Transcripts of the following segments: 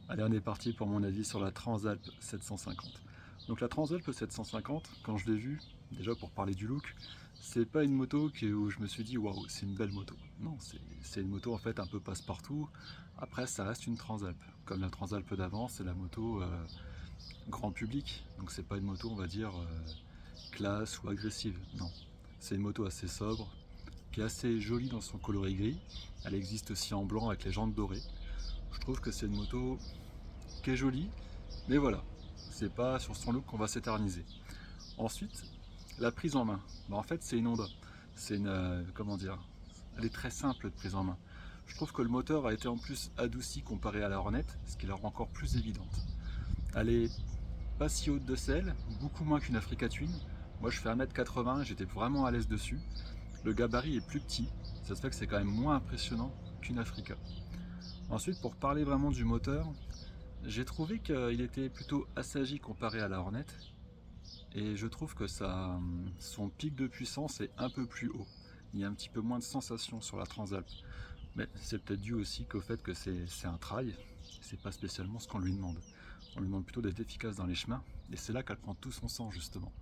Allez, on est parti pour mon avis sur la Transalp 750. Donc la Transalp 750, quand je l'ai vue, déjà pour parler du look, c'est pas une moto où je me suis dit waouh, c'est une belle moto. Non, c'est une moto en fait un peu passe-partout. Après, ça reste une Transalp. Comme la Transalp d'avant, c'est la moto grand public. Donc c'est pas une moto, on va dire, classe ou agressive. Non, c'est une moto assez sobre, qui est assez jolie dans son coloris gris. Elle existe aussi en blanc avec les jantes dorées. Je trouve que c'est une moto qui est jolie, mais voilà, c'est pas sur son look qu'on va s'éterniser. Ensuite, la prise en main. En fait, c'est une Honda. C'est une, comment dire, elle est très simple de prise en main. Je trouve que le moteur a été en plus adouci comparé à la Hornet, ce qui la rend encore plus évidente. Elle est pas si haute de selle, beaucoup moins qu'une Africa Twin. Moi, je fais 1m80, j'étais vraiment à l'aise dessus. Le gabarit est plus petit, ça se fait que c'est quand même moins impressionnant qu'une Africa. Ensuite, pour parler vraiment du moteur, j'ai trouvé qu'il était plutôt assagi comparé à la Hornet et je trouve que son pic de puissance est un peu plus haut. Il y a un petit peu moins de sensation sur la Transalp. Mais c'est peut-être dû aussi qu'au fait que c'est un trail, c'est pas spécialement ce qu'on lui demande. On lui demande plutôt d'être efficace dans les chemins et c'est là qu'elle prend tout son sens justement.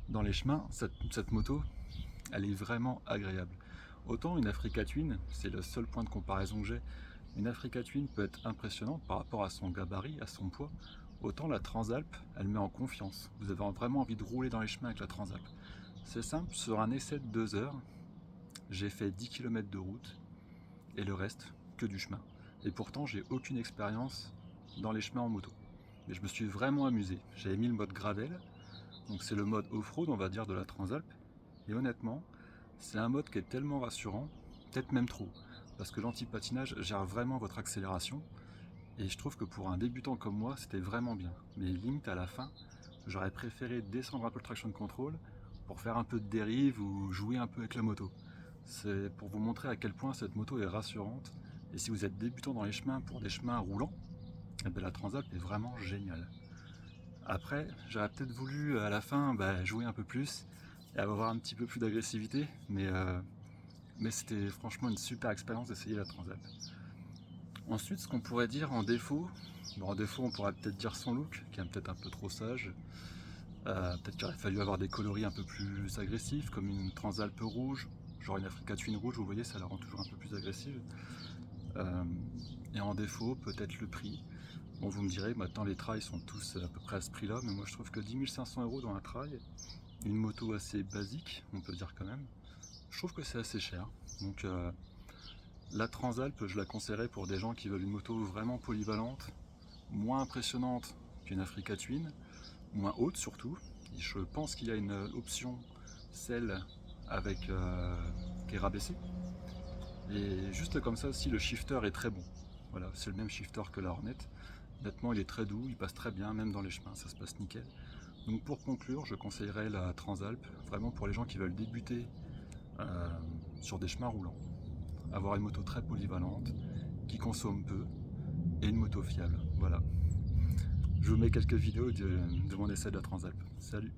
Dans les chemins, cette moto, elle est vraiment agréable. Autant une Africa Twin, c'est le seul point de comparaison que j'ai, une Africa Twin peut être impressionnante par rapport à son gabarit, à son poids, autant la Transalp, elle met en confiance. Vous avez vraiment envie de rouler dans les chemins avec la Transalp. C'est simple, sur un essai de 2 heures, j'ai fait 10 km de route et le reste, que du chemin. Et pourtant, j'ai aucune expérience dans les chemins en moto. Mais je me suis vraiment amusé. J'avais mis le mode gravel, donc c'est le mode off-road, on va dire, de la Transalp. Et honnêtement, c'est un mode qui est tellement rassurant, peut-être même trop, parce que l'anti-patinage gère vraiment votre accélération, et je trouve que pour un débutant comme moi, c'était vraiment bien. Mais limite à la fin, j'aurais préféré descendre un peu le traction control pour faire un peu de dérive ou jouer un peu avec la moto. C'est pour vous montrer à quel point cette moto est rassurante, et si vous êtes débutant dans les chemins pour des chemins roulants, eh bien la Transalp est vraiment géniale. Après, j'aurais peut-être voulu à la fin jouer un peu plus et avoir un petit peu plus d'agressivité, mais c'était franchement une super expérience d'essayer la Transalp. Ensuite, ce qu'on pourrait dire en défaut, en défaut on pourrait peut-être dire son look, qui est peut-être un peu trop sage. Peut-être qu'il aurait fallu avoir des coloris un peu plus agressifs, comme une Transalp rouge, genre une Africa Twin rouge, vous voyez, ça la rend toujours un peu plus agressive. Euh, et en défaut, peut-être le prix. Bon, vous me direz, maintenant les trails sont tous à peu près à ce prix-là, mais moi je trouve que 10 500 € dans un trail, une moto assez basique, on peut dire quand même, je trouve que c'est assez cher. Donc la Transalp, je la conseillerais pour des gens qui veulent une moto vraiment polyvalente, moins impressionnante qu'une Africa Twin, moins haute surtout. Et je pense qu'il y a une option, celle avec qui est rabaissée. Et juste comme ça aussi, le shifter est très bon. Voilà, c'est le même shifter que la Hornet. Honnêtement, il est très doux, il passe très bien, même dans les chemins, ça se passe nickel. Donc pour conclure, je conseillerais la Transalp, vraiment pour les gens qui veulent débuter euh, sur des chemins roulants. Avoir une moto très polyvalente, qui consomme peu, et une moto fiable. Voilà. Je vous mets quelques vidéos de mon essai de la Transalp. Salut!